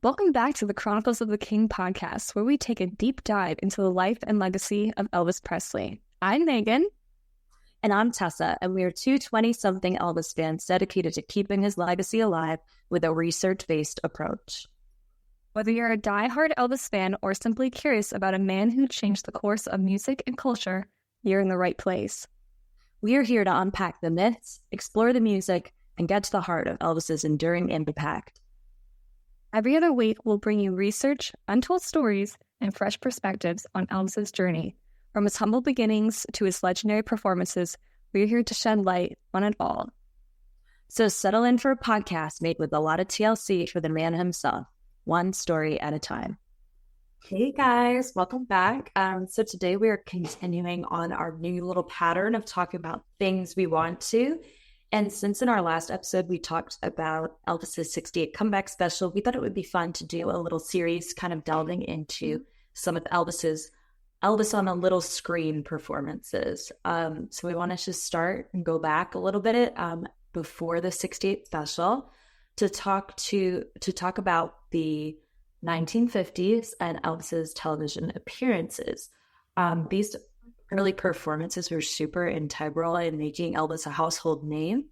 Welcome back to the Chronicles of the King podcast, where we take a deep dive into the life and legacy of Elvis Presley. I'm Megan. And I'm Tessa, and we are two 20-something Elvis fans dedicated to keeping his legacy alive with a research-based approach. Whether you're a diehard Elvis fan or simply curious about a man who changed the course of music and culture, you're in the right place. We are here to unpack the myths, explore the music, and get to the heart of Elvis's enduring impact. Every other week, we'll bring you research, untold stories, and fresh perspectives on Elvis's journey. From his humble beginnings to his legendary performances, we're here to shed light on it all. So settle in for a podcast made with a lot of TLC for the man himself, one story at a time. Hey guys, welcome back. So today we are continuing on our new little pattern of talking about things we want to. And since in our last episode, we talked about Elvis's 68 comeback special, we thought it would be fun to do a little series kind of delving into some of Elvis on a little screen performances. So we want to just start and go back a little bit before the 68 special to talk about the 1950s and Elvis's television appearances. These early performances were super integral in making Elvis a household name.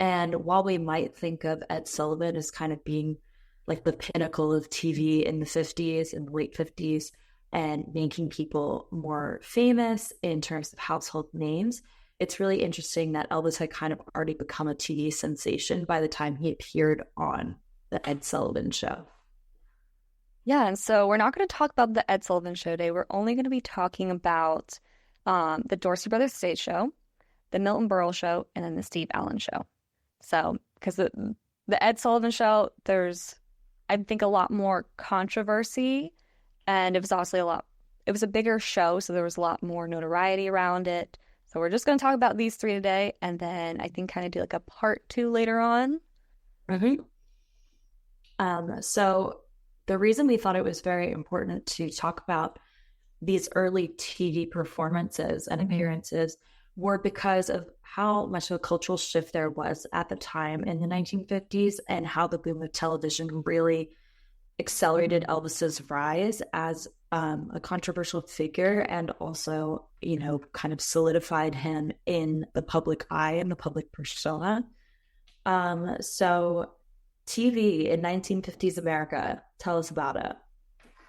And while we might think of Ed Sullivan as kind of being like the pinnacle of TV in the 50s and late 50s and making people more famous in terms of household names, it's really interesting that Elvis had kind of already become a TV sensation by the time he appeared on the Ed Sullivan Show. Yeah, and so we're not going to talk about the Ed Sullivan Show today. We're only going to be talking about the Dorsey Brothers Stage Show, the Milton Berle Show, and then the Steve Allen Show. So, because the Ed Sullivan Show, there's, I think, a lot more controversy, and it was also it was a bigger show, so there was a lot more notoriety around it. So we're just going to talk about these three today, and then I think kind of do like a part 2 later on. Mm-hmm. So the reason we thought it was very important to talk about these early TV performances and appearances were because of how much of a cultural shift there was at the time in the 1950s and how the boom of television really accelerated Elvis's rise as a controversial figure and also, kind of solidified him in the public eye and the public persona. So TV in 1950s America, tell us about it.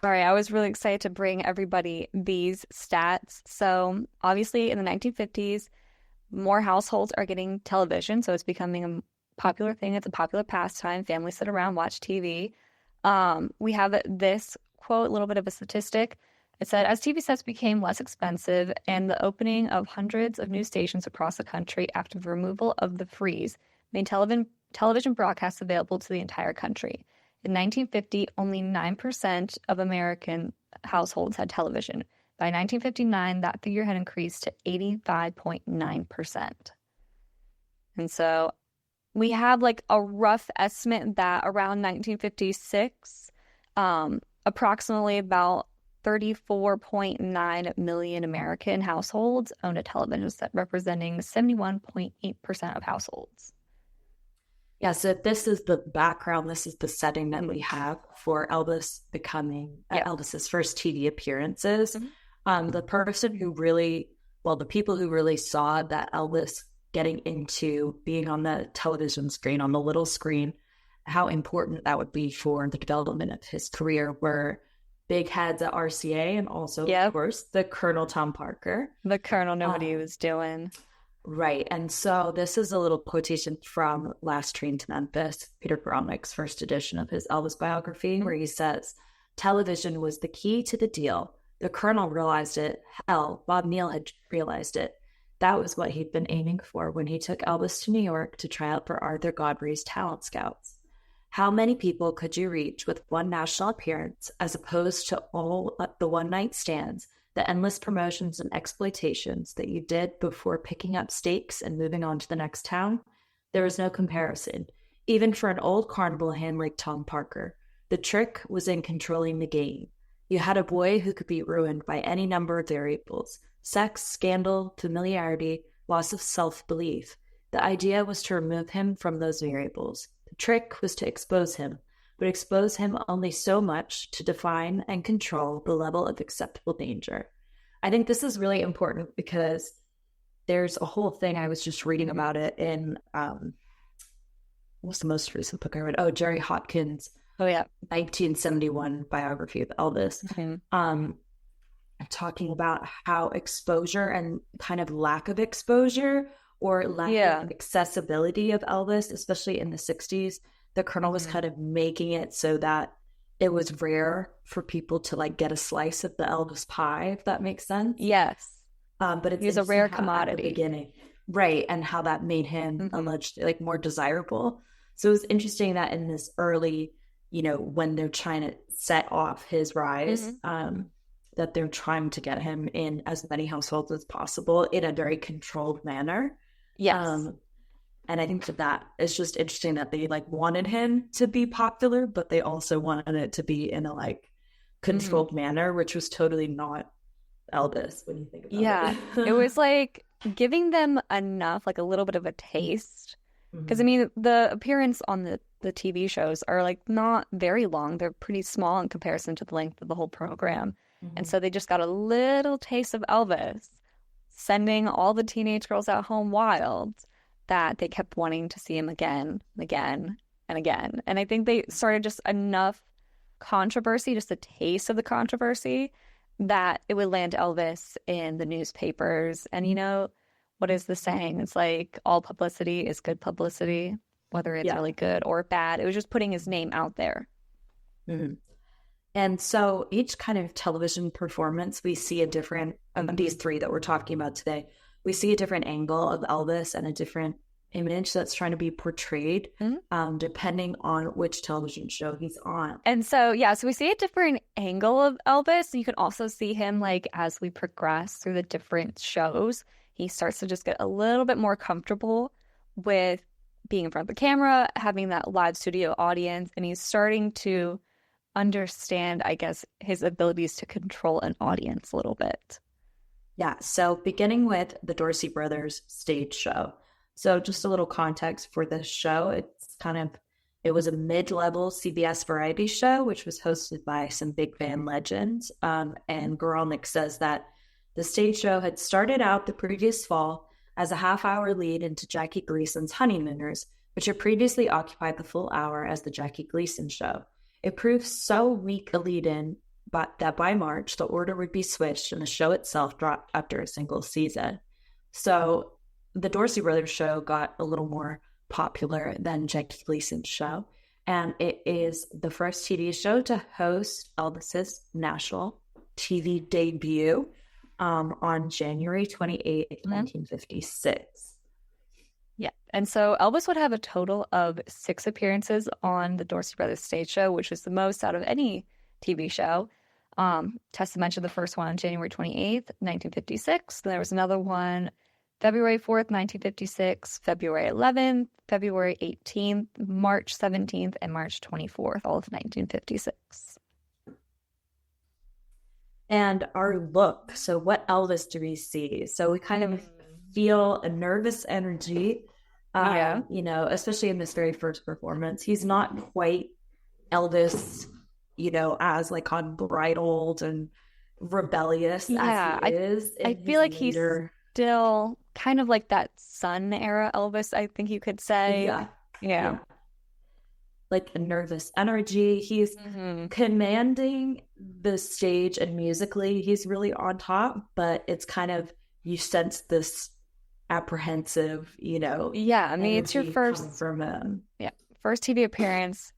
All right, I was really excited to bring everybody these stats. So obviously in the 1950s, more households are getting television, so it's becoming a popular thing. It's a popular pastime. Families sit around, watch TV. We have this quote, a little bit of a statistic. It said, as TV sets became less expensive and the opening of hundreds of new stations across the country after the removal of the freeze made television broadcasts available to the entire country. In 1950, only 9% of American households had television. By 1959, that figure had increased to 85.9%. And so we have like a rough estimate that around 1956, approximately about 34.9 million American households owned a television set, representing 71.8% of households. Yeah, so this is the background, this is the setting that we have for Elvis becoming Elvis's first TV appearances. Mm-hmm. The people who really saw that Elvis getting into being on the television screen, on the little screen, how important that would be for the development of his career were big heads at RCA and also, of course, the Colonel Tom Parker. The Colonel nobody was doing. Right. And so this is a little quotation from Last Train to Memphis, Peter Gromnick's first edition of his Elvis biography, where he says, television was the key to the deal. The Colonel realized it. Hell, Bob Neal had realized it. That was what he'd been aiming for when he took Elvis to New York to try out for Arthur Godfrey's Talent Scouts. How many people could you reach with one national appearance as opposed to all the one-night stands, the endless promotions and exploitations that you did before picking up stakes and moving on to the next town? There was no comparison, even for an old carnival hand like Tom Parker. The trick was in controlling the game. You had a boy who could be ruined by any number of variables: sex, scandal, familiarity, loss of self-belief. The idea was to remove him from those variables. The trick was to expose him. but expose him only so much to define and control the level of acceptable danger. I think this is really important because there's a whole thing, I was just reading about it in, what's the most recent book I read? Oh, Jerry Hopkins' 1971 biography of Elvis. Talking about how exposure and kind of lack of exposure or lack of accessibility of Elvis, especially in the 60s, the Colonel was kind of making it so that it was rare for people to like get a slice of the Elvis pie, if that makes sense. Yes. But it's a rare at commodity. the beginning. Right. And how that made him allegedly like more desirable. So it was interesting that in this early, you know, when they're trying to set off his rise, that they're trying to get him in as many households as possible in a very controlled manner. Yes. And I think that is just interesting that they like wanted him to be popular, but they also wanted it to be in a like controlled manner, which was totally not Elvis when you think about it. It was like giving them enough, like a little bit of a taste. Because I mean, the appearance on the TV shows are like not very long. They're pretty small in comparison to the length of the whole program. And so they just got a little taste of Elvis, sending all the teenage girls at home wild, that they kept wanting to see him again, again, and again. And I think they started just enough controversy, just a taste of the controversy, that it would land Elvis in the newspapers. And you know, what is the saying? It's like all publicity is good publicity, whether it's really good or bad. It was just putting his name out there. And so each kind of television performance, we see a different, these three that we're talking about today, we see a different angle of Elvis and a different image that's trying to be portrayed, depending on which television show he's on. And so, so we see a different angle of Elvis. You can also see him, like, as we progress through the different shows, he starts to just get a little bit more comfortable with being in front of the camera, having that live studio audience, and he's starting to understand, I guess, his abilities to control an audience a little bit. Yeah, so beginning with the Dorsey Brothers Stage Show. So just a little context for this show. It was a mid-level CBS variety show, which was hosted by some big band legends. And Goralnik says that the stage show had started out the previous fall as a half-hour lead into Jackie Gleason's Honeymooners, which had previously occupied the full hour as the Jackie Gleason Show. It proved so weak a lead-in that by March, the order would be switched and the show itself dropped after a single season. So the Dorsey Brothers Show got a little more popular than Jackie Gleason's show, and it is the first TV show to host Elvis's national TV debut on January 28th, 1956. Yeah. And so Elvis would have a total of 6 appearances on the Dorsey Brothers Stage Show, which was the most out of any TV show. Tessa mentioned the first one on January 28th, 1956. Then there was another one February 4th, 1956, February 11th, February 18th, March 17th, and March 24th, all of 1956. And our look. So what Elvis do we see? So we kind of feel a nervous energy, you know, especially in this very first performance. He's not quite Elvis, you know, as like unbridled and rebellious as he is. I feel like he's still kind of like that Sun era Elvis, I think you could say. Yeah. Like a nervous energy. He's commanding the stage, and musically he's really on top, but it's kind of, you sense this apprehensive, you know. Yeah, I mean, it's your first first TV appearance.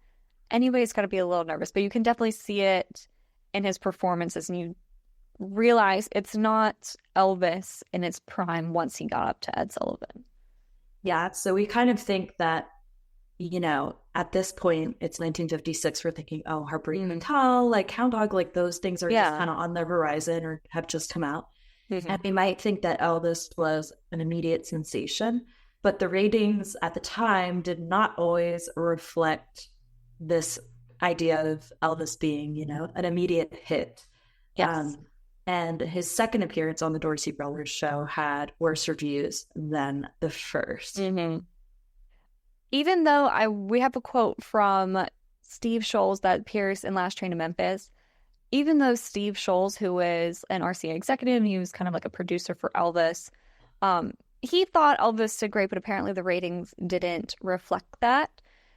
Anybody's got to be a little nervous, but you can definitely see it in his performances, and you realize it's not Elvis in its prime once he got up to Ed Sullivan. Yeah, so we kind of think that, you know, at this point, it's 1956, we're thinking, oh, Heartbreak Hotel, like Hound Dog, like those things are just kind of on the horizon or have just come out. And we might think that Elvis was an immediate sensation, but the ratings at the time did not always reflect this idea of Elvis being, you know, an immediate hit. Yes. And his second appearance on the Dorsey Brothers Show had worse reviews than the first. Even though we have a quote from Steve Sholes that appears in Last Train to Memphis, even though Steve Sholes, who is an RCA executive, and he was kind of like a producer for Elvis, he thought Elvis did great, but apparently the ratings didn't reflect that.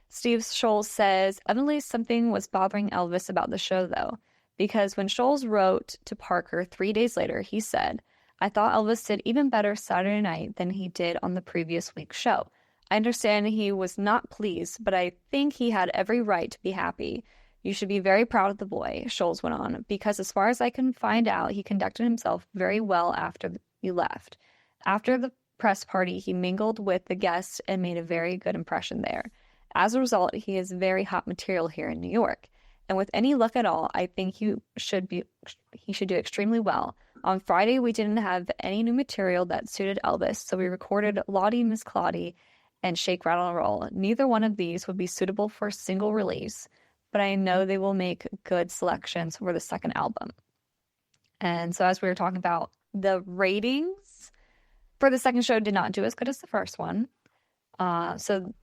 Steve Sholes says, evidently something was bothering Elvis about the show, though, because when Sholes wrote to Parker 3 days later, he said, I thought Elvis did even better Saturday night than he did on the previous week's show. I understand he was not pleased, but I think he had every right to be happy. You should be very proud of the boy, Sholes went on, because as far as I can find out, he conducted himself very well after you left. After the press party, he mingled with the guests and made a very good impression there. As a result, he is very hot material here in New York. And with any luck at all, I think he should do extremely well. On Friday, we didn't have any new material that suited Elvis, so we recorded Lottie Miss Claudie and Shake, Rattle, and Roll. Neither one of these would be suitable for a single release, but I know they will make good selections for the second album. And so as we were talking about, the ratings for the second show did not do as good as the first one. So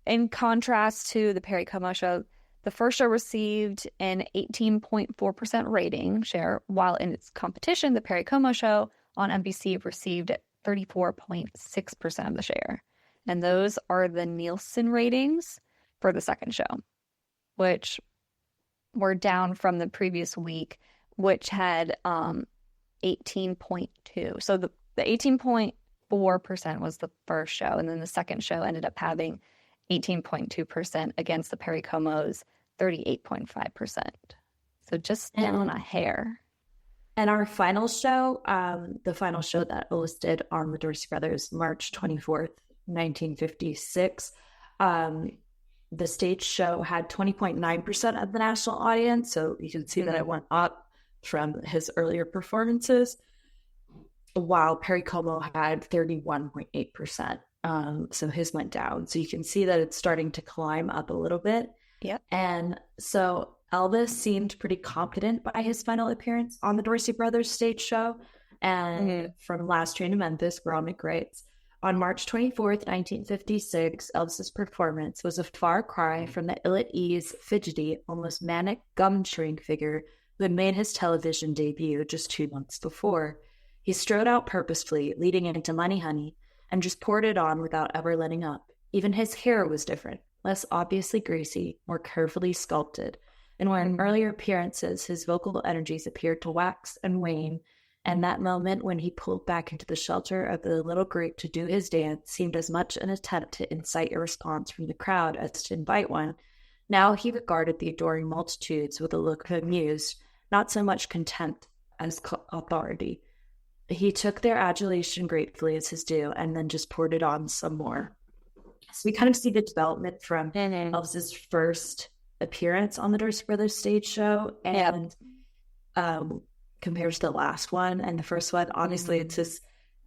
in contrast to the Perry Como show, the first show received an 18.4% rating share, while in its competition, the Perry Como show on NBC received 34.6% of the share. And those are the Nielsen ratings for the second show, which were down from the previous week, which had 18.2. So the 18.4% was the first show, and then the second show ended up having 18.2% against the Perry Como's 38.5%. So just down a hair. And our final show, the final show that Elvis did on the Dorsey Brothers, March 24th, 1956, the stage show had 20.9% of the national audience. So you can see that it went up from his earlier performances, while Perry Como had 31.8%. So his went down. So you can see that it's starting to climb up a little bit. Yep. And so Elvis seemed pretty confident by his final appearance on the Dorsey Brothers Stage Show. And from Last Train to Memphis, Gromit writes, on March 24th, 1956, Elvis's performance was a far cry from the ill-at-ease, fidgety, almost manic gum-chewing figure who had made his television debut just 2 months before. He strode out purposefully, leading into Money Honey, and just poured it on without ever letting up. Even his hair was different, less obviously greasy, more carefully sculpted. And where in earlier appearances his vocal energies appeared to wax and wane, and that moment when he pulled back into the shelter of the little group to do his dance seemed as much an attempt to incite a response from the crowd as to invite one, now he regarded the adoring multitudes with a look of amused, not so much contempt as authority. He took their adulation gratefully as his due, and then just poured it on some more. So we kind of see the development from Elvis's first appearance on the Dorsey Brothers Stage Show, and compared to the last one and the first one. Honestly, it's his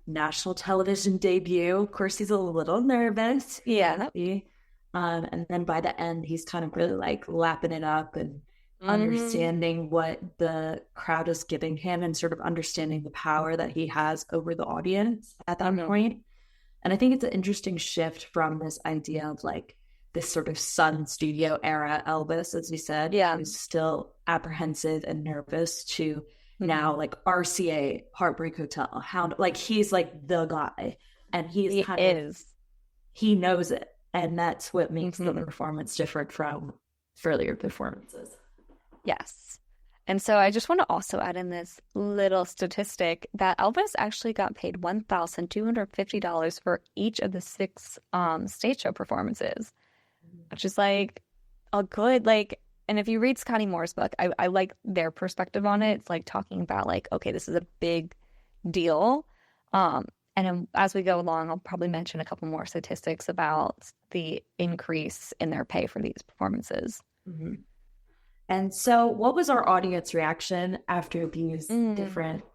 national television debut. Of course, he's a little nervous. Yeah. And then by the end, he's kind of really like lapping it up and understanding what the crowd is giving him, and sort of understanding the power that he has over the audience at that point. And I think it's an interesting shift from this idea of like this sort of Sun Studio era Elvis, as we said, who's still apprehensive and nervous, to now like RCA, Heartbreak Hotel, Hound. Like he's like the guy, and he knows it, and that's what makes the performance different from earlier performances. Yes. And so I just want to also add in this little statistic that Elvis actually got paid $1,250 for each of the 6 stage show performances, which is like a good, like, and if you read Scotty Moore's book, I like their perspective on it. It's like talking about like, okay, this is a big deal. And as we go along, I'll probably mention a couple more statistics about the increase in their pay for these performances. And so what was our audience reaction after these different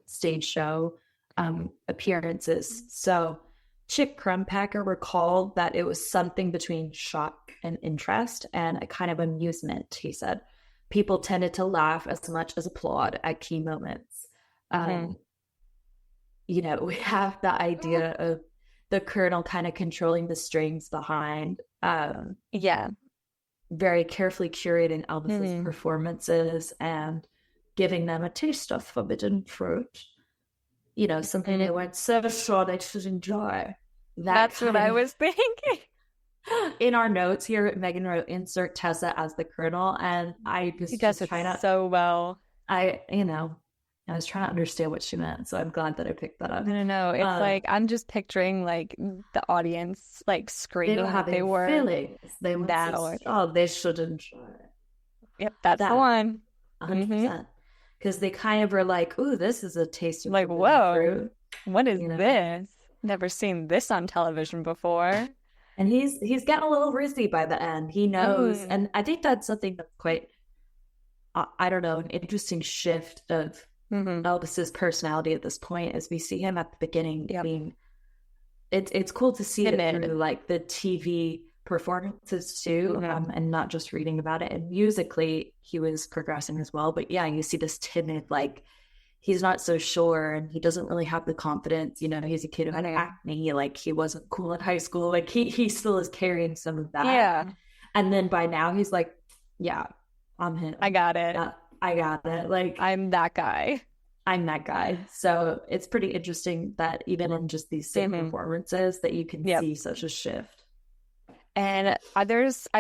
stage show appearances? So Chick Crumpacker recalled that it was something between shock and interest and a kind of amusement, he said. People tended to laugh as much as applaud at key moments. You know, we have the idea of the colonel kind of controlling the strings behind very carefully curating Elvis's performances and giving them a taste of forbidden fruit. You know, something they weren't so sure they should enjoy. That's what I was thinking. In our notes here, Megan wrote, insert Tessa as the Colonel, and I She does it so well. I was trying to understand what she meant, so I'm glad that I picked that up. I don't know. It's like, I'm just picturing like the audience like screaming how they were. Feelings. They were they should enjoy it. Yep, that's the one. 100%. Because they kind of were like, ooh, this is a taste of like, whoa, fruit. What is this? Never seen this on television before. And he's getting a little risky by the end. He knows. And I think that's something that's quite, I don't know, an interesting shift of Elvis's personality at this point, as we see him at the beginning being, it's cool to see it through like the TV performances too, and not just reading about it. And musically, he was progressing as well. But yeah, you see this timid, like, he's not so sure, and he doesn't really have the confidence. You know, he's a kid who had acne, like he wasn't cool in high school. Like he still is carrying some of that. Yeah. And then by now he's like, yeah, I'm him. I got it. I got it. Like, I'm that guy. So it's pretty interesting that even in just these same performances that you can see such a shift. And I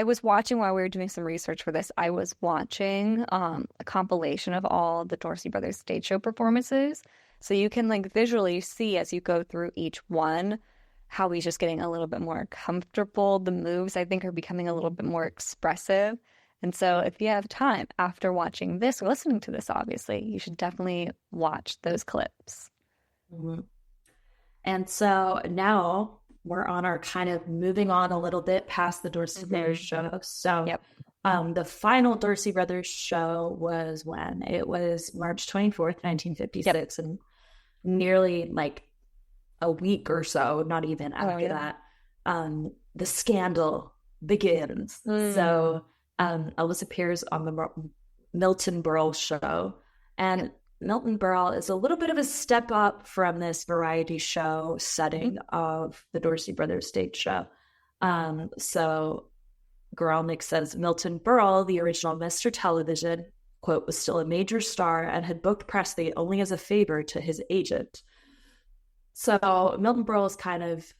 was watching while we were doing some research for this, I was watching a compilation of all the Dorsey Brothers Stage Show performances. So you can like visually see as you go through each one how he's just getting a little bit more comfortable. The moves, I think, are becoming a little bit more expressive. And so if you have time after watching this or listening to this, obviously, you should definitely watch those clips. And so now we're on our kind of moving on a little bit past the Dorsey Brothers show. So the final Dorsey Brothers show was when? It was March 24th, 1956. And nearly like a week or so, not even after that, the scandal begins. So Elvis appears on the Milton Berle Show. And Milton Berle is a little bit of a step up from this variety show setting of the Dorsey Brothers Stage Show. So Guralnick says Milton Berle, the original Mr. Television, quote, was still a major star and had booked Presley only as a favor to his agent. So Milton Berle is kind of,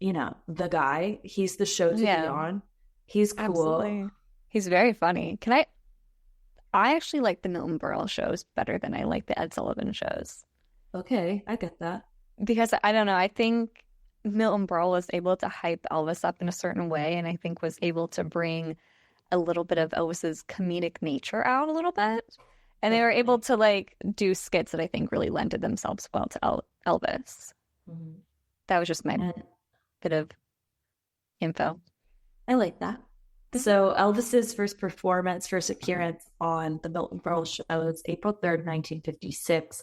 you know, the guy. He's the show to be on. He's cool. Absolutely. He's very funny. I actually like the Milton Berle shows better than I like the Ed Sullivan shows. Okay, I get that. Because I don't know, I think Milton Berle was able to hype Elvis up in a certain way, and I think was able to bring a little bit of Elvis's comedic nature out a little bit. And they were able to like do skits that I think really lended themselves well to Elvis. That was just my bit of info. I like that. So Elvis's first appearance on the Milton Berle Show was April 3rd, 1956,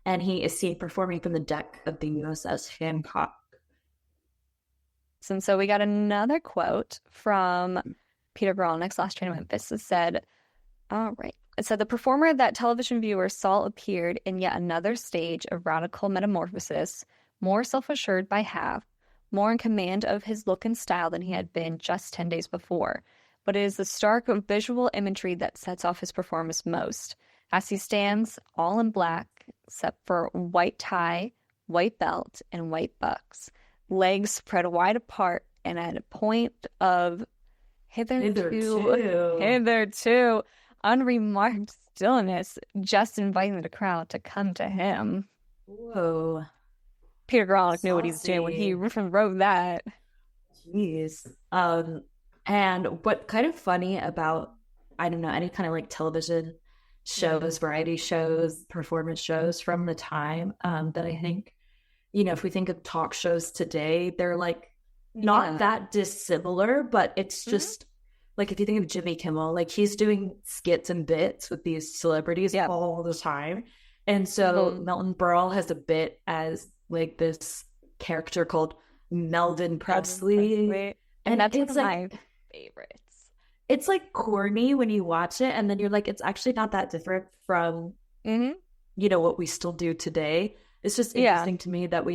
and he is seen performing from the deck of the USS Hancock. And so we got another quote from Peter Guralnick's Last Train to Memphis. It said, all right. It said, the performer that television viewers saw appeared in yet another stage of radical metamorphosis, more self-assured by half, more in command of his look and style than he had been just 10 days before. But it is the stark visual imagery that sets off his performance most, as he stands all in black, except for white tie, white belt, and white bucks, legs spread wide apart, and at a point of hitherto unremarked stillness, just inviting the crowd to come to him. Whoa. Peter Guralnick knew what he's doing when he wrote that. Jeez. And what kind of funny about, I don't know, any kind of like television shows, variety shows, performance shows from the time, that I think, you know, if we think of talk shows today, they're like not that dissimilar, but it's just like, if you think of Jimmy Kimmel, like he's doing skits and bits with these celebrities all the time. And so Milton Berle has a bit as like this character called Melvin Presley. And that's one of my favorites. It's like corny when you watch it, and then you're like, it's actually not that different from, you know, what we still do today. It's just interesting to me that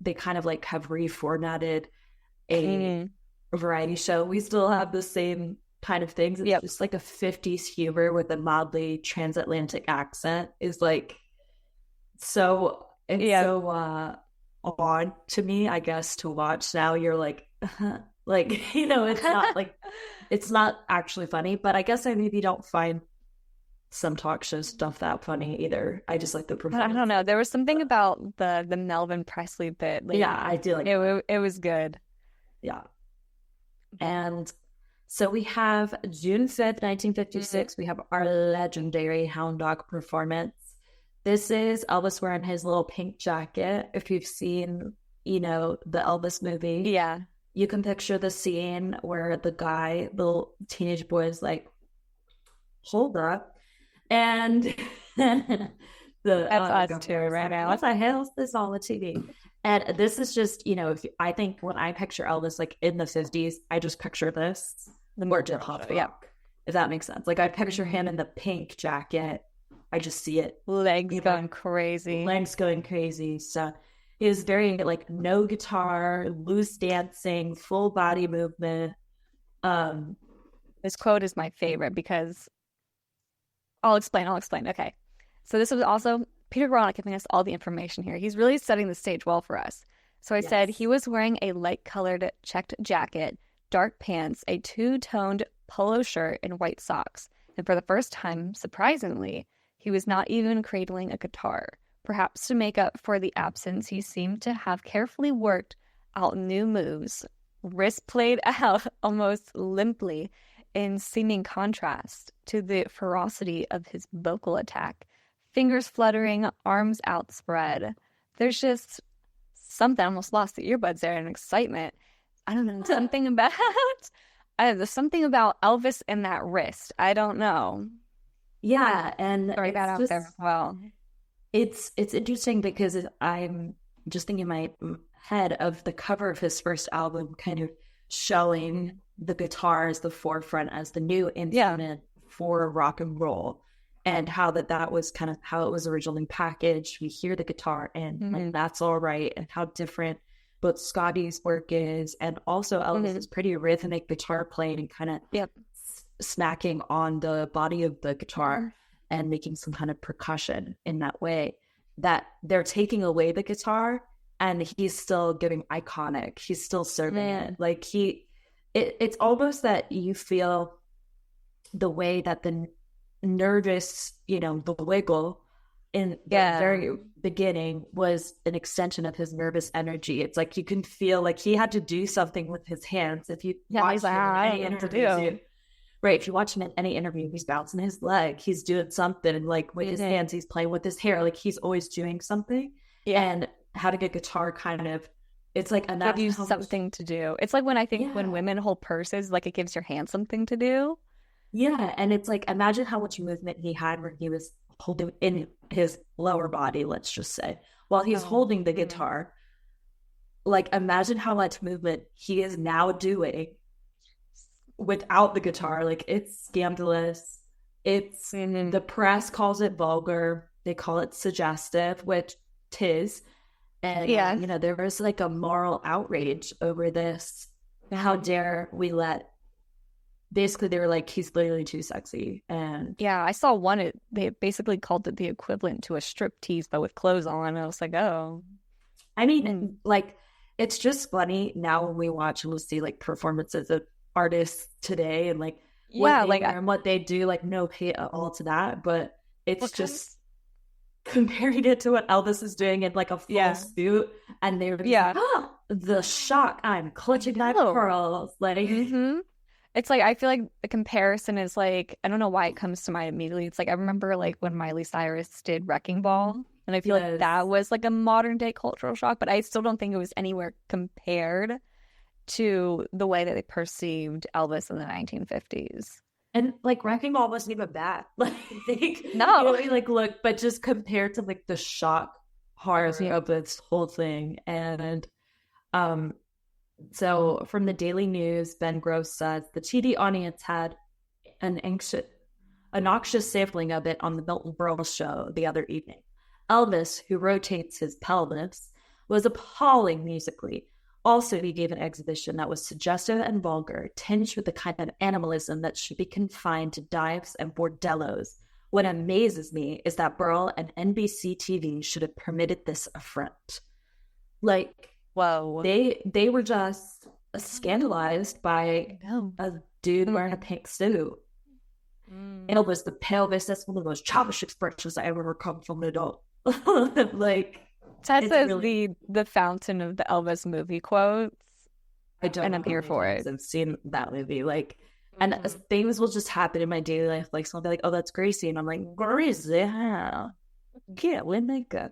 they kind of like have reformatted a variety show. We still have the same kind of things. It's just like a 50s humor with a mildly transatlantic accent is like so odd to me, I guess, to watch. Now you're like like, you know, it's not like it's not actually funny, but I guess I maybe don't find some talk show stuff that funny either. I just like the performance. I don't know. There was something about the Melvin Presley bit. Like, yeah, I do like it. It was good. Yeah. And so we have June 5th, 1956. We have our legendary Hound Dog performance. This is Elvis wearing his little pink jacket. If you've seen, you know, the Elvis movie. Yeah. You can picture the scene where the guy, the little teenage boy is like, hold up. And the that's us too right now. What the hell is this on the TV? And this is just, you know, I think when I picture Elvis like in the 50s, I just picture this, the more hip-hop, if that makes sense. Like I picture him in the pink jacket. I just see it. Legs going crazy. Legs going crazy. So he was very like no guitar, loose dancing, full body movement. This quote is my favorite because I'll explain. Okay. So this was also Peter Gronick giving us all the information here. He's really setting the stage well for us. So I said he was wearing a light-colored checked jacket, dark pants, a two-toned polo shirt, and white socks. And for the first time, surprisingly, he was not even cradling a guitar. Perhaps to make up for the absence, he seemed to have carefully worked out new moves, wrists played out almost limply, in seeming contrast to the ferocity of his vocal attack. Fingers fluttering, arms outspread. There's just something. I almost lost the earbuds there in excitement. I don't know. Something about there's something about Elvis and that wrist. I don't know. Yeah, and throw that out there as well. It's interesting because I'm just thinking in my head of the cover of his first album, kind of showing the guitar as the forefront as the new instrument for rock and roll, and how that was kind of how it was originally packaged. We hear the guitar and like, that's all right, and how different both Scotty's work is, and also Elvis's pretty rhythmic guitar playing and kind of smacking on the body of the guitar and making some kind of percussion in that way, that they're taking away the guitar and he's still giving iconic. He's still serving it. Like it's almost that you feel the way that the nervous, you know, the wiggle in the very beginning was an extension of his nervous energy. It's like you can feel like he had to do something with his hands. If you watch him in any interview, right? If you watch him in any interview, he's bouncing his leg, he's doing something, and like with his hands, he's playing with his hair. Like he's always doing something. And having a guitar kind of, it's like give you something to do. It's like when I think when women hold purses, like it gives your hand something to do. Yeah, and it's like, imagine how much movement he had when he was holding in his lower body, let's just say, while he's holding the guitar. Like, imagine how much movement he is now doing without the guitar. Like, it's scandalous. It's the press calls it vulgar. They call it suggestive, which 'tis. And you know, there was like a moral outrage over this. How dare we let? Basically, they were like, he's literally too sexy. And I saw one. They basically called it the equivalent to a strip tease, but with clothes on. And I was like, oh. I mean, like, it's just funny now when we watch and we'll see like performances of artists today and like what they wear and what they do. Like, no hate at all to that, but it's just comparing it to what Elvis is doing in like a full suit, and they were the shock. I'm clutching my pearls, like. It's like, I feel like the comparison is like, I don't know why it comes to mind immediately. It's like, I remember like when Miley Cyrus did Wrecking Ball, and I feel like that was like a modern day cultural shock, but I still don't think it was anywhere compared to the way that they perceived Elvis in the 1950s. And like Wrecking Ball wasn't even bad. Like, no, really, like, look, but just compared to like the shock horror of this whole thing. And so from the Daily News, Ben Gross says the TV audience had an noxious sampling of it on the Milton Berle Show the other evening. Elvis, who rotates his pelvis, was appalling musically. Also, he gave an exhibition that was suggestive and vulgar, tinged with the kind of animalism that should be confined to dives and bordellos. What amazes me is that Berle and NBC TV should have permitted this affront. Like, Whoa. They were just scandalized by a dude wearing a pink suit. Elvis the pelvis, that's one of the most childish expressions I ever heard come from an adult. Like, Tessa is really... the fountain of the Elvis movie quotes. And I'm here for it. I've seen that movie. Like, and things will just happen in my daily life. Like, someone will be like, oh, that's Gracie. And I'm like, Gracie, how? Yeah, when they go.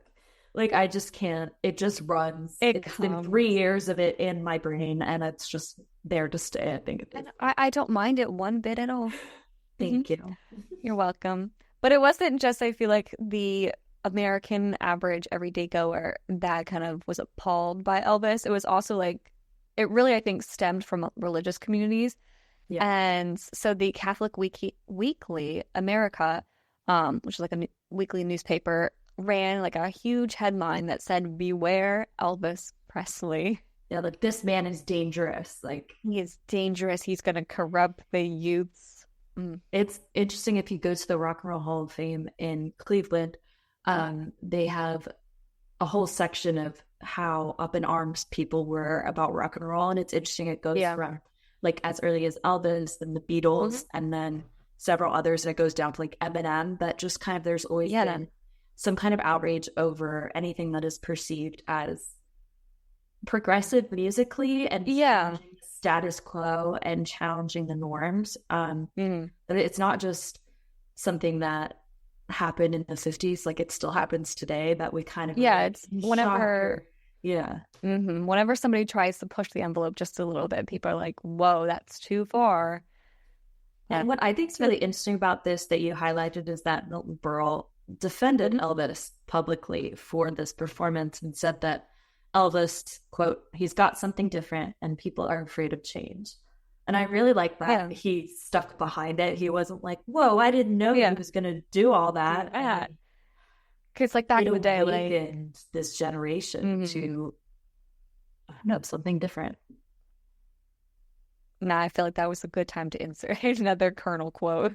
Like, I just can't. It just runs. It's been 3 years of it in my brain, and it's just there to stay, I think. I don't mind it one bit at all. Thank you. You're welcome. But it wasn't just, I feel like, the American average everyday goer that kind of was appalled by Elvis. It was also like, it really, I think, stemmed from religious communities. Yeah. And so the Catholic Weekly America, which is like a weekly newspaper, ran like a huge headline that said, "Beware Elvis Presley." Yeah, like, this man is dangerous. Like, he is dangerous. He's going to corrupt the youths. It's interesting, if you go to the Rock and Roll Hall of Fame in Cleveland, they have a whole section of how up in arms people were about rock and roll. And it's interesting. It goes from like as early as Elvis, then the Beatles, and then several others. And it goes down to like Eminem. That just kind of, there's always been some kind of outrage over anything that is perceived as progressive musically and challenging the status quo and challenging the norms. But it's not just something that happened in the 50s, like it still happens today, that we kind of it's whenever whenever somebody tries to push the envelope just a little bit, people are like, whoa, that's too far. And what I think is really interesting about this that you highlighted is that Milton Berle defended Elvis publicly for this performance and said that Elvis, quote, he's got something different and people are afraid of change. And I really like that he stuck behind it. He wasn't like, whoa, I didn't know he was going to do all that. Yeah. Because like back in the day, like this generation to, I don't know, something different. Nah, I feel like that was a good time to insert another Colonel quote.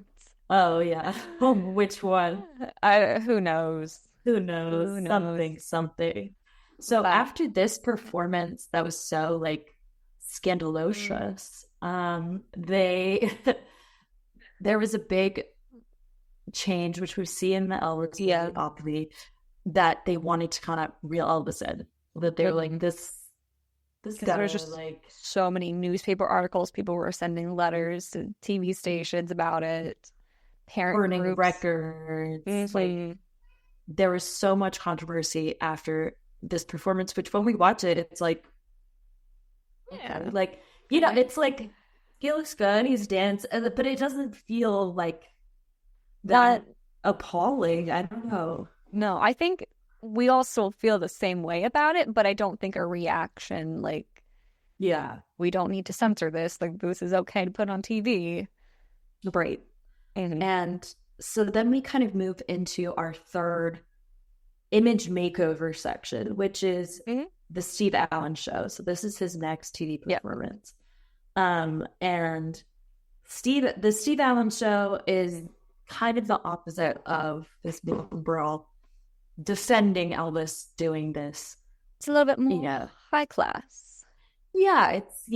Oh, yeah. Which one? Who knows? Who knows? Something. So after this performance that was so like scandalous, there was a big change, which we see in the Elvis movie, that they wanted to kind of reel Elvis in. That they were like, this guy, there was just like so many newspaper articles. People were sending letters to TV stations about it. Parent burning groups. Records. Like, there was so much controversy after this performance, which when we watch it, it's like, like, you know, it's like, he looks good, he's dancing, but it doesn't feel like that appalling. I don't know. No, I think we all still feel the same way about it, but I don't think a reaction like, we don't need to censor this. Like, this is okay to put on TV. Right. And so then we kind of move into our third image makeover section, which is the Steve Allen Show. So this is his next TV performance. And the Steve Allen Show is kind of the opposite of this Milton Berle defending Elvis doing this. It's a little bit more high class. Yeah, it's,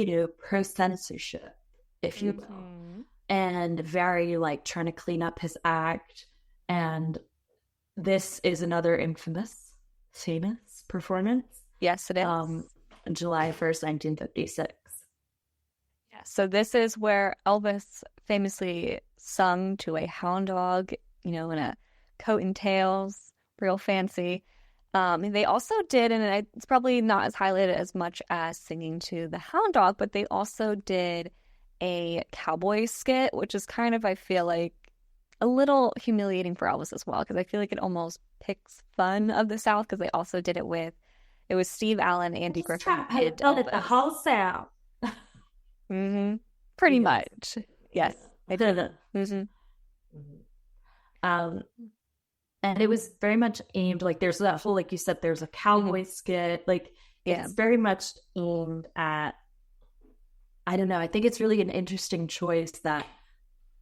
pro-censorship, if you will. And very, like, trying to clean up his act. And this is another famous performance. Yes, it is. July 1st, 1956. Yeah, so this is where Elvis famously sung to a hound dog, in a coat and tails, real fancy. They also did, and it's probably not as highlighted as much as singing to the hound dog, but they also did a cowboy skit, which is kind of, I feel like, a little humiliating for Elvis as well, because I feel like it almost picks fun of the South, because they also did it was Steve Allen, Andy Griffith, and Elvis. The whole South. Pretty much. Yes. I did it. And it was very much aimed, like, there's that whole, like you said, there's a cowboy skit, like, Yeah. It's very much aimed at, I don't know, I think it's really an interesting choice that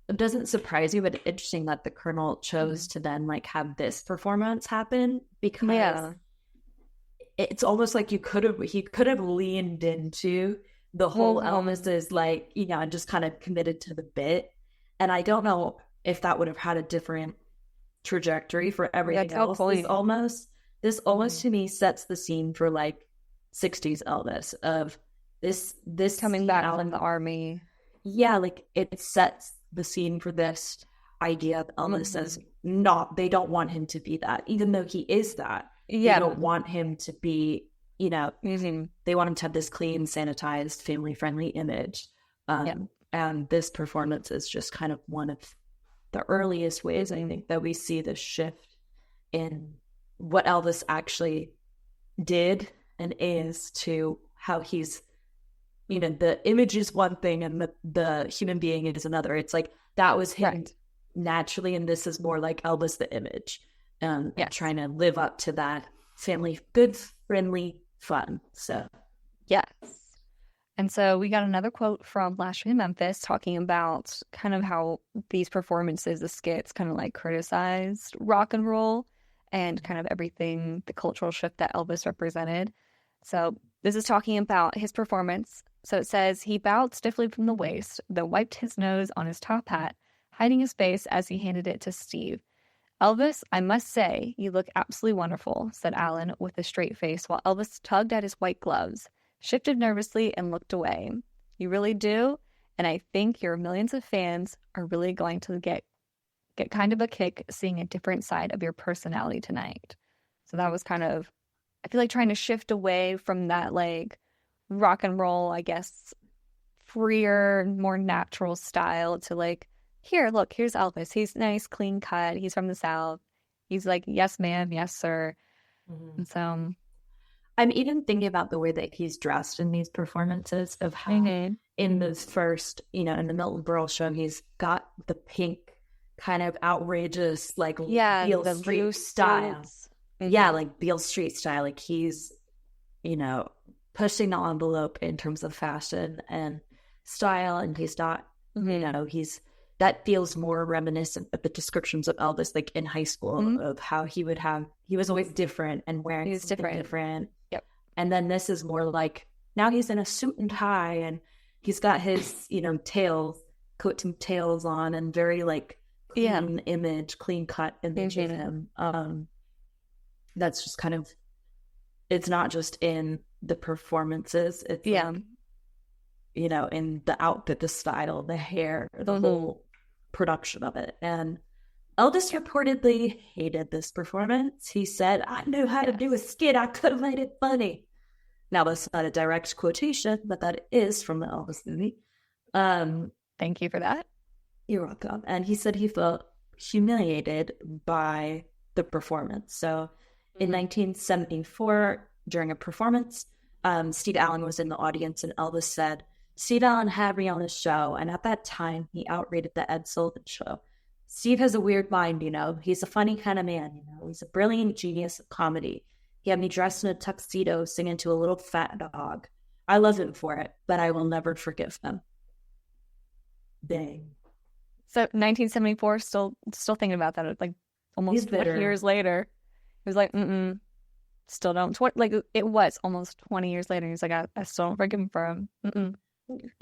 it doesn't surprise you, but interesting that the Colonel chose to then like have this performance happen, because it's almost like he could have leaned into the whole Elvis is like, you know, and just kind of committed to the bit. And I don't know if that would have had a different trajectory for everything else. This almost to me sets the scene for like 60s Elvis of this coming back from the army. Yeah, like it sets the scene for this idea of Elvis as not, they don't want him to be that, even though he is that. Yeah. They don't want him to be, you know, they want him to have this clean, sanitized, family-friendly image. And this performance is just kind of one of the earliest ways, I think, that we see the shift in what Elvis actually did and is to how he's, you know, the image is one thing and the human being is another. It's like that was him naturally, and this is more like Elvis the image, and trying to live up to that family, good, friendly, fun. So yes. And so we got another quote from Last Week in Memphis talking about kind of how these performances, the skits, kind of like criticized rock and roll and kind of everything, the cultural shift that Elvis represented. So this is talking about his performance. So it says, he bowed stiffly from the waist, then wiped his nose on his top hat, hiding his face as he handed it to Steve. Elvis, I must say, you look absolutely wonderful, said Alan with a straight face while Elvis tugged at his white gloves, shifted nervously, and looked away. You really do, and I think your millions of fans are really going to get kind of a kick seeing a different side of your personality tonight. So that was kind of, I feel like, trying to shift away from that like rock and roll, I guess, freer, more natural style to like, here, look, here's Elvis. He's nice, clean cut. He's from the South. He's like, yes, ma'am, yes, sir. And so I'm even thinking about the way that he's dressed in these performances of how in the first, you know, in the Milton Berle Show, he's got the pink kind of outrageous, like Beale Street style. Yeah, like Beale Street style. Like he's, you know, pushing the envelope in terms of fashion and style. And he's not, you know, that feels more reminiscent of the descriptions of Elvis, like in high school, of how he was always different and wearing something different. Yep. And then this is more like, now he's in a suit and tie and he's got his, you know, coat and tails on, and very like clean image, clean cut image of him. That's just kind of, it's not just in the performances, it's like, you know, in the outfit, the style, the hair, the whole production of it. And Elvis reportedly hated this performance. He said, I knew how to do a skit. I could have made it funny. Now, that's not a direct quotation, but that is from the Elvis movie. Thank you for that. You're welcome. And he said he felt humiliated by the performance. So in 1974, during a performance, Steve Allen was in the audience, and Elvis said, Steve Allen had me on his show, and at that time, he outrated the Ed Sullivan Show. Steve has a weird mind, you know. He's a funny kind of man, you know. He's a brilliant genius of comedy. He had me dressed in a tuxedo singing to a little fat dog. I love him for it, but I will never forgive him. Dang. So 1974, still thinking about that, like almost 20 years later. He was like, still don't. It was almost 20 years later. He's like, I still don't forgive him for him.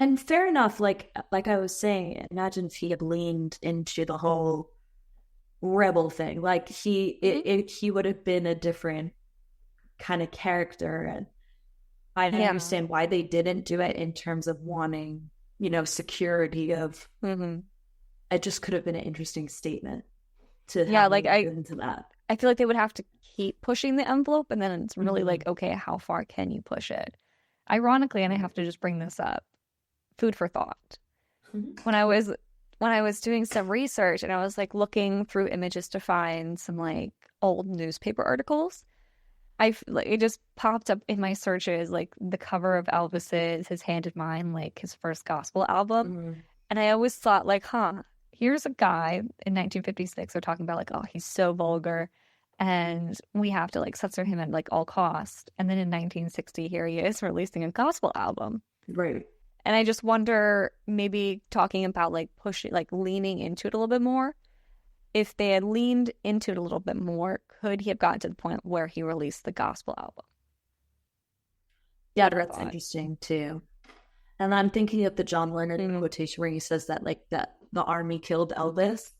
And fair enough. Like I was saying, imagine if he had leaned into the whole rebel thing. Like he would have been a different kind of character. And I understand why they didn't do it in terms of wanting, you know, security of. It just could have been an interesting statement to into that. I feel like they would have to keep pushing the envelope, and then it's really like, okay, how far can you push it? Ironically, and I have to just bring this up, food for thought. When I was doing some research and I was like looking through images to find some like old newspaper articles, it just popped up in my searches like the cover of Elvis's His Hand in Mine, like his first gospel album, and I always thought like, here's a guy in 1956. They're talking about like, oh, he's so vulgar. and we have to like censor him at like all cost. And then in 1960, here he is releasing a gospel album. Right. And I just wonder, maybe talking about like pushing, like leaning into it a little bit more. If they had leaned into it a little bit more, could he have gotten to the point where he released the gospel album? Yeah, that's interesting too. And I'm thinking of the John Lennon quotation where he says that like that the army killed Elvis.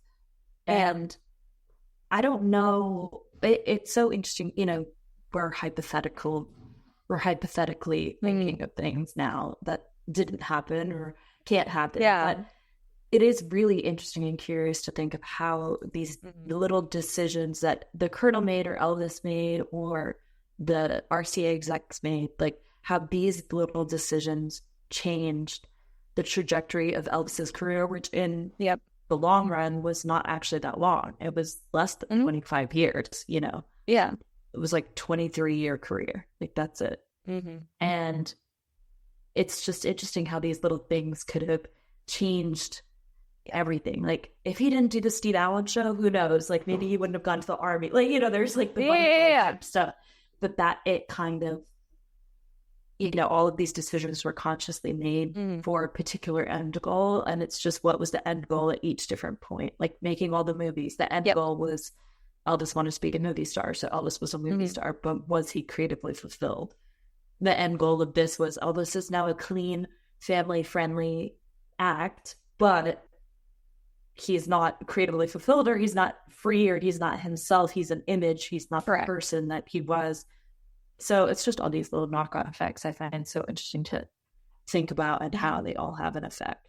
And I don't know. It's so interesting. You know, we're hypothetically thinking of things now that didn't happen or can't happen. Yeah. But it is really interesting and curious to think of how these little decisions that the Colonel made or Elvis made or the RCA execs made, like how these little decisions changed the trajectory of Elvis's career, which in the long run was not actually that long. It was less than 25 years, you know? Yeah. It was like 23-year career. Like that's it. And it's just interesting how these little things could have changed everything. Like if he didn't do the Steve Allen show, who knows? Like maybe he wouldn't have gone to the army. Like, you know, there's like the stuff. But that it kind of, you know, all of these decisions were consciously made for a particular end goal. And it's just what was the end goal at each different point. Like making all the movies. The end goal was Elvis wanted to be a movie star. So Elvis was a movie star, but was he creatively fulfilled? The end goal of this was Elvis is now a clean, family-friendly act, but he's not creatively fulfilled, or he's not free, or he's not himself. He's an image. He's not the person that he was. So it's just all these little knock-on effects I find so interesting to think about and how they all have an effect.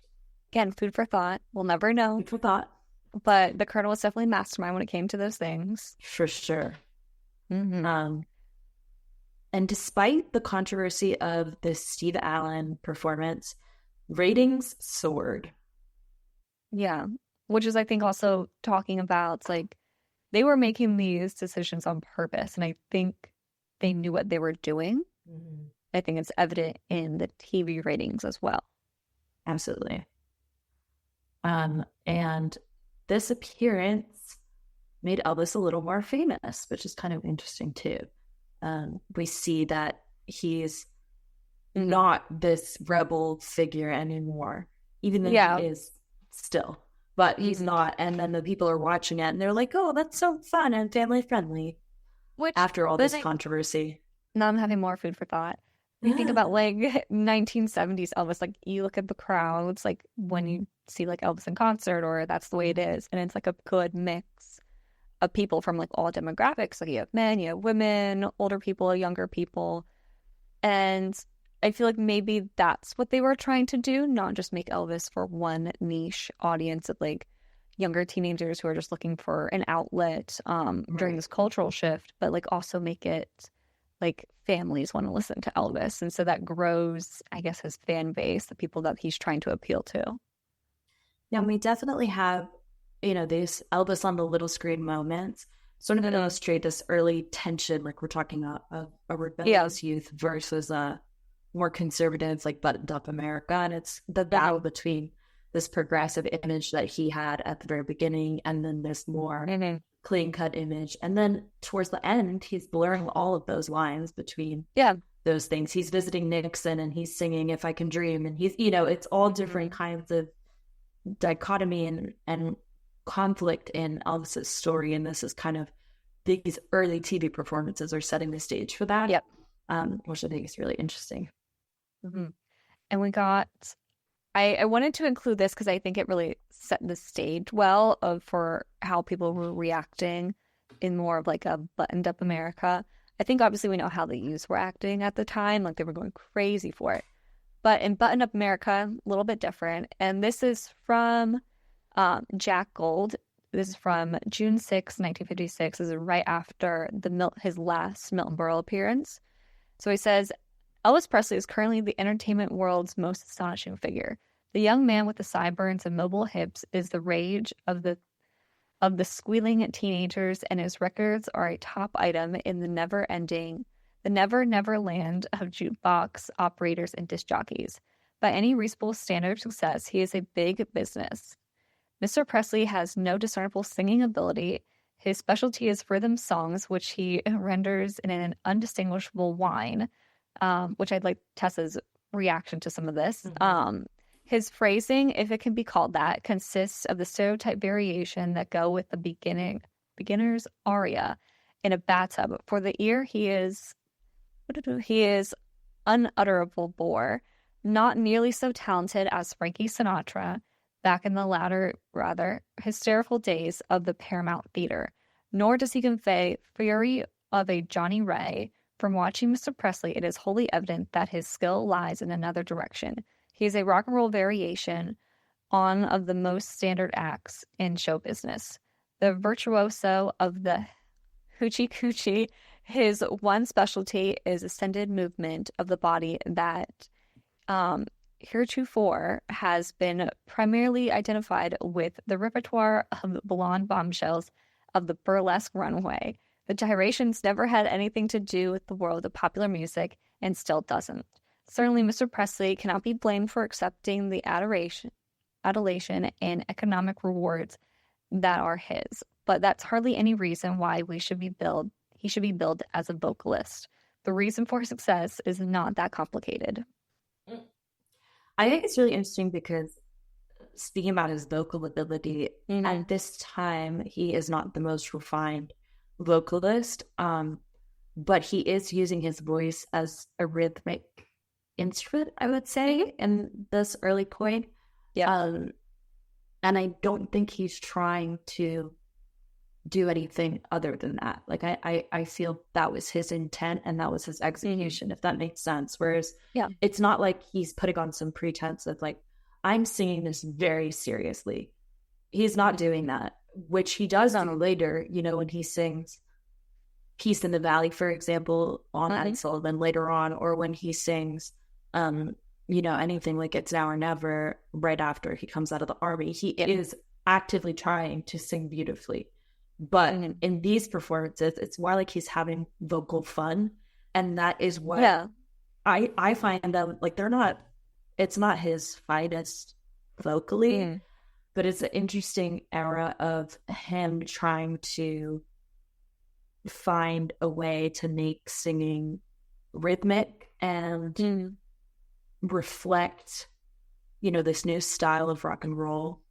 Again, food for thought. We'll never know. Food for thought. But the Colonel was definitely mastermind when it came to those things. For sure. And despite the controversy of the Steve Allen performance, ratings soared. Yeah. Which is, I think, also talking about, like, they were making these decisions on purpose. And I think they knew what they were doing. I think it's evident in the TV ratings as well. Absolutely. And this appearance made Elvis a little more famous, which is kind of interesting too. We see that he's not this rebel figure anymore, even though he is still. But he's not. And then the people are watching it and they're like, oh, that's so fun and family friendly. Which, after all this controversy. Now I'm having more food for thought. When you think about like 1970s Elvis, like you look at the crowds, like when you see like Elvis in concert, or That's the Way It Is, and it's like a good mix of people from like all demographics. Like you have men, you have women, older people, younger people. And I feel like maybe that's what they were trying to do, not just make Elvis for one niche audience of like younger teenagers who are just looking for an outlet during this cultural shift, but like also make it like families want to listen to Elvis. And so that grows, I guess, his fan base, the people that he's trying to appeal to. Yeah, we definitely have, you know, these Elvis on the little screen moments sort of illustrate this early tension, like we're talking about a rebellious youth versus a more conservative, like buttoned up America. And it's the battle between this progressive image that he had at the very beginning and then this more clean cut image. And then towards the end, he's blurring all of those lines between those things. He's visiting Nixon and he's singing If I Can Dream. And he's, you know, it's all different kinds of dichotomy and conflict in Elvis's story. And this is kind of, these early TV performances are setting the stage for that. Which I think is really interesting. And we got, I wanted to include this because I think it really set the stage well for how people were reacting in more of like a buttoned up America. I think obviously we know how the youth were acting at the time, like they were going crazy for it. But in buttoned up America, a little bit different. And this is from Jack Gold. This is from June 6, 1956. This is right after his last Milton Berle appearance. So he says, Elvis Presley is currently the entertainment world's most astonishing figure. The young man with the sideburns and mobile hips is the rage of the squealing teenagers, and his records are a top item in the never land of jukebox operators and disc jockeys. By any reasonable standard of success, he is a big business. Mr. Presley has no discernible singing ability. His specialty is rhythm songs, which he renders in an undistinguishable whine, which I'd like Tessa's reaction to some of this. His phrasing, if it can be called that, consists of the stereotype variation that go with the beginner's aria in a bathtub. For the ear, he is unutterable bore, not nearly so talented as Frankie Sinatra back in the latter, rather hysterical days of the Paramount Theater. Nor does he convey fury of a Johnny Ray. From watching Mr. Presley, it is wholly evident that his skill lies in another direction. He is a rock and roll variation on of the most standard acts in show business. The virtuoso of the hoochie coochie, his one specialty is ascended movement of the body that heretofore has been primarily identified with the repertoire of blonde bombshells of the burlesque runway. The gyrations never had anything to do with the world of popular music and still doesn't. Certainly, Mr. Presley cannot be blamed for accepting the adulation and economic rewards that are his, but that's hardly any reason why he should be billed as a vocalist. The reason for his success is not that complicated. I think it's really interesting because speaking about his vocal ability, at this time, he is not the most refined vocalist, but he is using his voice as a rhythmic instrument, I would say, in this early point. And I don't think he's trying to do anything other than that. Like, I feel that was his intent and that was his execution, if that makes sense. Whereas it's not like he's putting on some pretense of like, I'm singing this very seriously. He's not doing that, which he does on later, when he sings Peace in the Valley, for example, on Ed Sullivan later on, or when he sings, anything like It's Now or Never right after he comes out of the army. He is actively trying to sing beautifully. But in these performances, it's more like he's having vocal fun. And that is what I find that, like, it's not his finest vocally, but it's an interesting era of him trying to find a way to make singing rhythmic and reflect, this new style of rock and roll.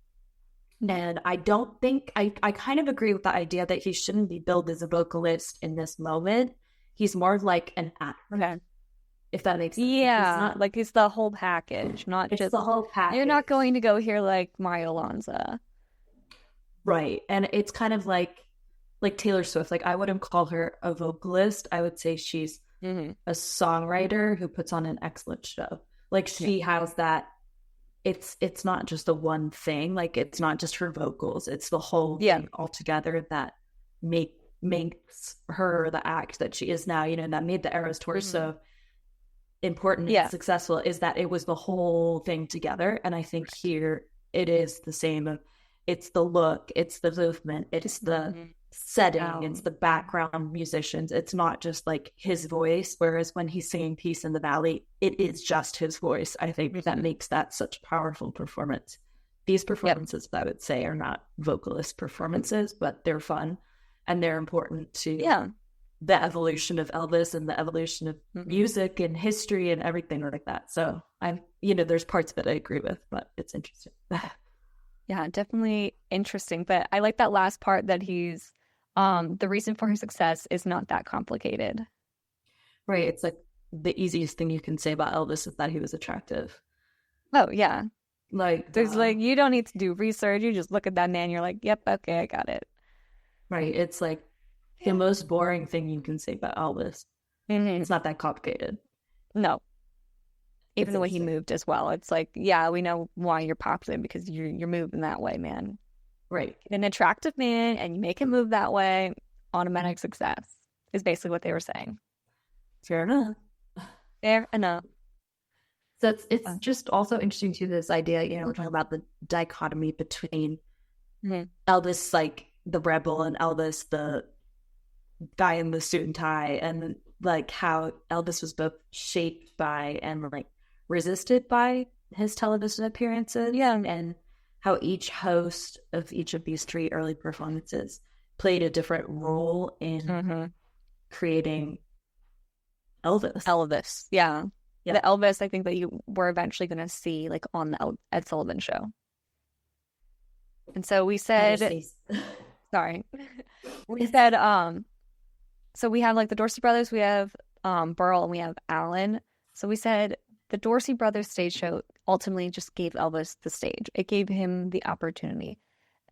And I don't think, I kind of agree with the idea that he shouldn't be billed as a vocalist in this moment. He's more like an actor, if that makes sense. Yeah, it's the whole package, not just the whole package. You're not going to go hear like Mario Lanza. Right. And it's kind of like Taylor Swift. Like, I wouldn't call her a vocalist. I would say she's a songwriter who puts on an excellent show. Like, she has that. It's not just the one thing. Like, it's not just her vocals. It's the whole thing altogether that makes her the act that she is now, that made the Eras Tour so important and successful, is that it was the whole thing together. And I think here it is the same. It's the look, it's the movement, it's the setting, it's the background musicians. It's not just like his voice, whereas when he's singing Peace in the Valley, it is just his voice. I think that makes that such a powerful performance. These performances, I would say, are not vocalist performances, but they're fun and they're important to the evolution of Elvis and the evolution of music and history and everything like that. So there's parts of it I agree with, but it's interesting. Yeah, definitely interesting. But I like that last part that he's the reason for his success is not that complicated. Right. It's like the easiest thing you can say about Elvis is that he was attractive. Oh, yeah. Like, there's you don't need to do research. You just look at that man. You're like, yep, okay, I got it. Right. It's like the most boring thing you can say about Elvis. It's not that complicated. No. Even the way he moved as well. It's like, yeah, we know why you're popular because you're moving that way, man. Right. An attractive man and you make him move that way, automatic success is basically what they were saying. Fair enough. Fair enough. So it's just also interesting too, this idea, we're talking about the dichotomy between Elvis, like the rebel, and Elvis, the guy in the suit and tie, and like how Elvis was both shaped by and like resisted by his television appearances. Yeah. And how each host of each of these three early performances played a different role in creating Elvis. Yeah. Yeah. The Elvis, I think that you were eventually going to see like on the Ed Sullivan Show. And so we said, sorry, we said, so we have like the Dorsey Brothers, we have Berle, and we have Allen. So we said the Dorsey Brothers Stage Show ultimately just gave Elvis the stage. It gave him the opportunity.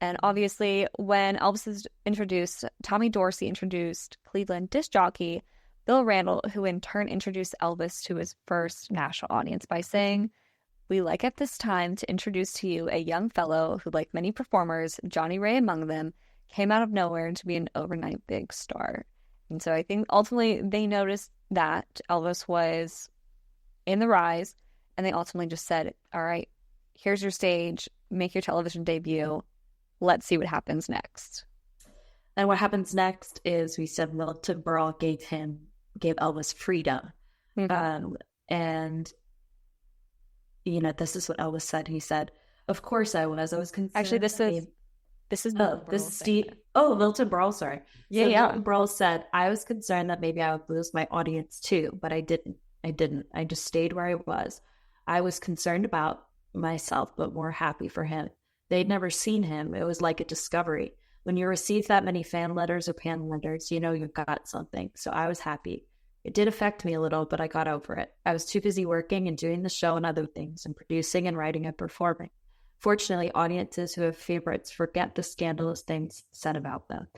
And obviously, when Elvis is introduced, Tommy Dorsey introduced Cleveland disc jockey Bill Randall, who in turn introduced Elvis to his first national audience by saying, "We like at this time to introduce to you a young fellow who, like many performers, Johnny Ray among them, came out of nowhere to be an overnight big star." And so I think ultimately they noticed that Elvis was in the rise, and they ultimately just said, all right, here's your stage, make your television debut. Let's see what happens next. And what happens next is we said Milton Berle gave Elvis freedom. And, you know, this is what Elvis said. He said, of course I was concerned. Actually, this is Milton Berle, sorry. Milton Berle said, I was concerned that maybe I would lose my audience too, but I didn't. I just stayed where I was. I was concerned about myself, but more happy for him. They'd never seen him. It was like a discovery. When you receive that many fan letters or pan letters, you know you've got something. So I was happy. It did affect me a little, but I got over it. I was too busy working and doing the show and other things and producing and writing and performing. Fortunately, audiences who have favorites forget the scandalous things said about them.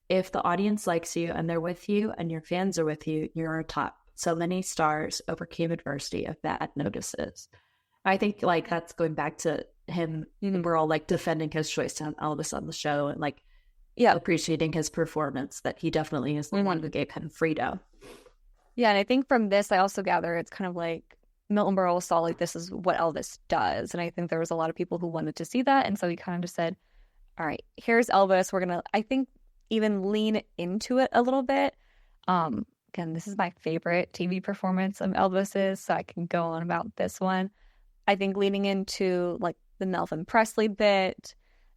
If the audience likes you and they're with you and your fans are with you, you're on top. So many stars overcame adversity of bad notices. I think like that's going back to him. We're all like defending his choice to have Elvis on the show and like appreciating his performance, that he definitely is the one who gave him freedom. Yeah, and I think from this I also gather it's kind of like Milton Berle saw like this is what Elvis does, and I think there was a lot of people who wanted to see that, and so he kind of just said, all right, here's Elvis, we're gonna, I think, even lean into it a little bit. Again, this is my favorite TV performance of Elvis's, so I can go on about this one. I think leaning into like the Elvis Presley bit,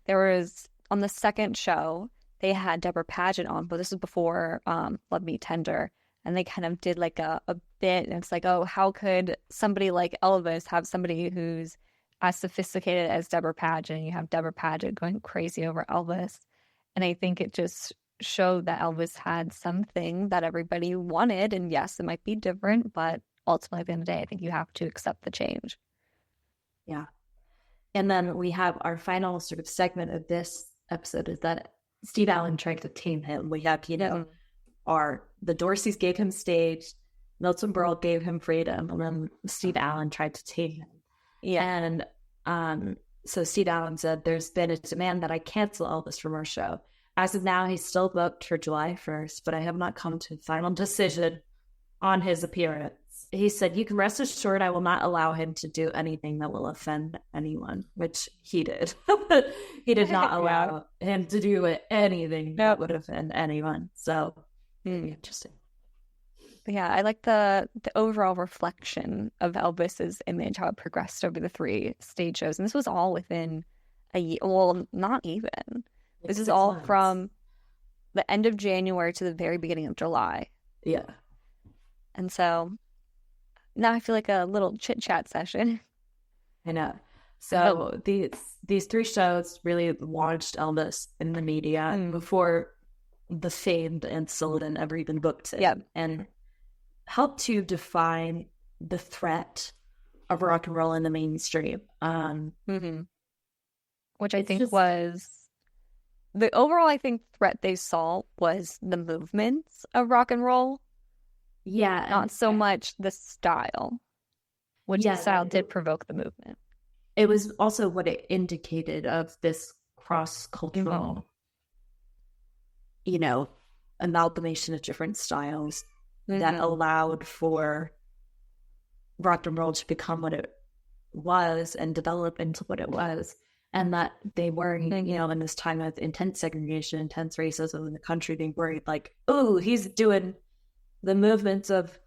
there was on the second show they had Deborah Paget on, but this was before Love Me Tender, and they kind of did like a bit, and it's like, oh, how could somebody like Elvis have somebody who's as sophisticated as Deborah Paget, and you have Deborah Paget going crazy over Elvis. And I think it just showed that Elvis had something that everybody wanted, and yes, it might be different, but ultimately at the end of the day, I think you have to accept the change. Yeah. And then we have our final sort of segment of this episode is that Steve Allen tried to tame him. We have, you know, the Dorseys gave him stage, Milton Berle gave him freedom, and then Steve Allen tried to tame him. Yeah. And so Steve Allen said, there's been a demand that I cancel Elvis from our show. As of now, he's still booked for July 1st, but I have not come to a final decision on his appearance. He said, you can rest assured I will not allow him to do anything that will offend anyone, which he did. He did not allow him to do anything that would offend anyone. So, interesting. But yeah, I like the overall reflection of Elvis's image, how it progressed over the 3 stage shows. And this was all within a year. Well, not even. This is all from the end of January to the very beginning of July. Yeah. And so now I feel like a little chit-chat session. I know. So these 3 shows really launched Elvis in the media before the famed Ed Sullivan ever even booked it. Yeah. And helped to define the threat of rock and roll in the mainstream. Which I think was the overall, I think, threat they saw was the movements of rock and roll. Yeah. Not so much the style, which the style did provoke the movement. It was also what it indicated of this cross-cultural, you know, amalgamation of different styles that allowed for rock and roll to become what it was and develop into what it was. And that they were, you know, in this time of intense segregation, intense racism in the country, they worried like, oh, he's doing the movements of,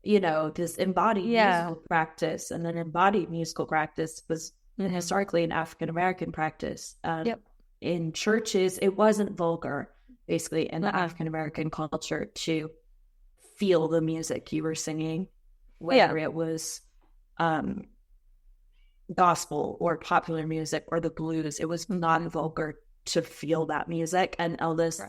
you know, this embodied musical practice. And then embodied musical practice was historically an African-American practice. In churches, it wasn't vulgar. basically in the African American culture to feel the music you were singing, whether it was gospel or popular music or the blues. It was not vulgar to feel that music. And Elvis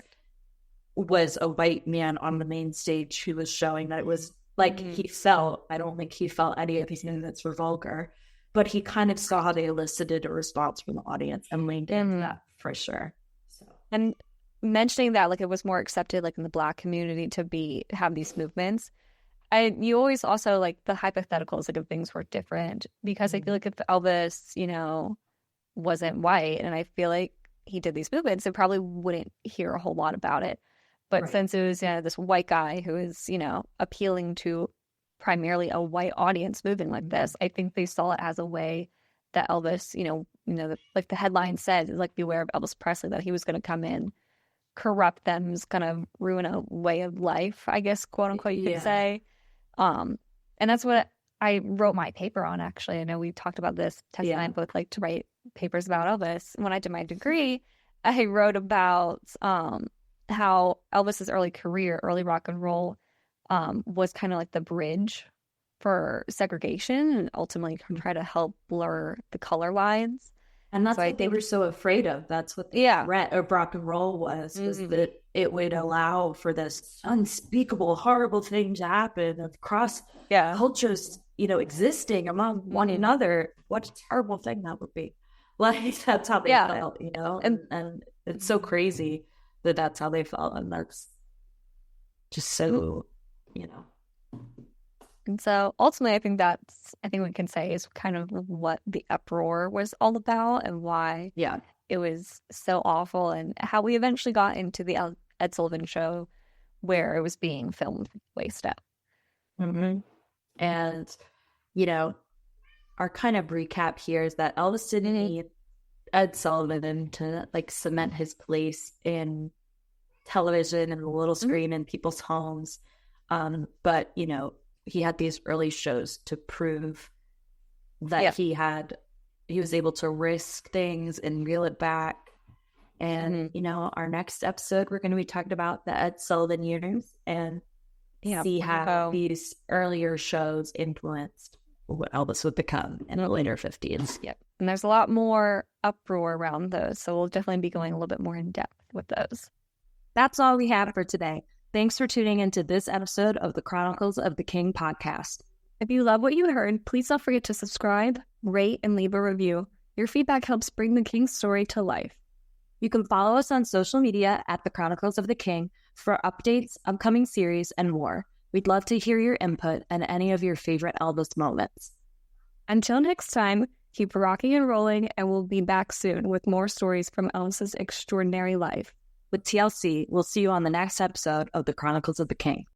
was a white man on the main stage who was showing that it was like he felt, I don't think he felt any of his movements were vulgar, but he kind of saw how they elicited a response from the audience and leaned into that for sure. So. And mentioning that, like, it was more accepted, like, in the Black community to have these movements. You always also, like, the hypotheticals, like, if things were different, because I feel like if Elvis, you know, wasn't white, and I feel like he did these movements, it probably wouldn't hear a whole lot about it. But since it was this white guy who is, you know, appealing to primarily a white audience moving like this, I think they saw it as a way that Elvis, like the headline said, like, beware of Elvis Presley, that he was going to come in, corrupt them, was going to ruin a way of life, I guess, quote unquote, you could say. And that's what I wrote my paper on, actually. I know we talked about this. Tessa and I both like to write papers about Elvis. When I did my degree, I wrote about how Elvis's early career, early rock and roll, was kind of like the bridge for segregation and ultimately try to help blur the color lines. And that's what they were so afraid of. That's what the threat of rock and roll was that it would allow for this unspeakable, horrible thing to happen across cultures, you know, existing among one another. What a terrible thing that would be. Like, that's how they felt, you know? And it's so crazy that that's how they felt. And that's just so, you know. And so ultimately, I think we can say is kind of what the uproar was all about and why it was so awful, and how we eventually got into the Ed Sullivan Show, where it was being filmed way step. And, you know, our kind of recap here is that Elvis didn't need Ed Sullivan to, like, cement his place in television and the little screen in people's homes. But, you know, he had these early shows to prove that he was able to risk things and reel it back. And, you know, our next episode, we're going to be talking about the Ed Sullivan years and see how these earlier shows influenced what Elvis would become in the later 50s. Yep. And there's a lot more uproar around those. So we'll definitely be going a little bit more in depth with those. That's all we have for today. Thanks for tuning into this episode of the Chronicles of the King podcast. If you love what you heard, please don't forget to subscribe, rate, and leave a review. Your feedback helps bring the King's story to life. You can follow us on social media at the Chronicles of the King for updates, upcoming series, and more. We'd love to hear your input and any of your favorite Elvis moments. Until next time, keep rocking and rolling, and we'll be back soon with more stories from Elvis's extraordinary life. With TLC, we'll see you on the next episode of the Chronicles of the King.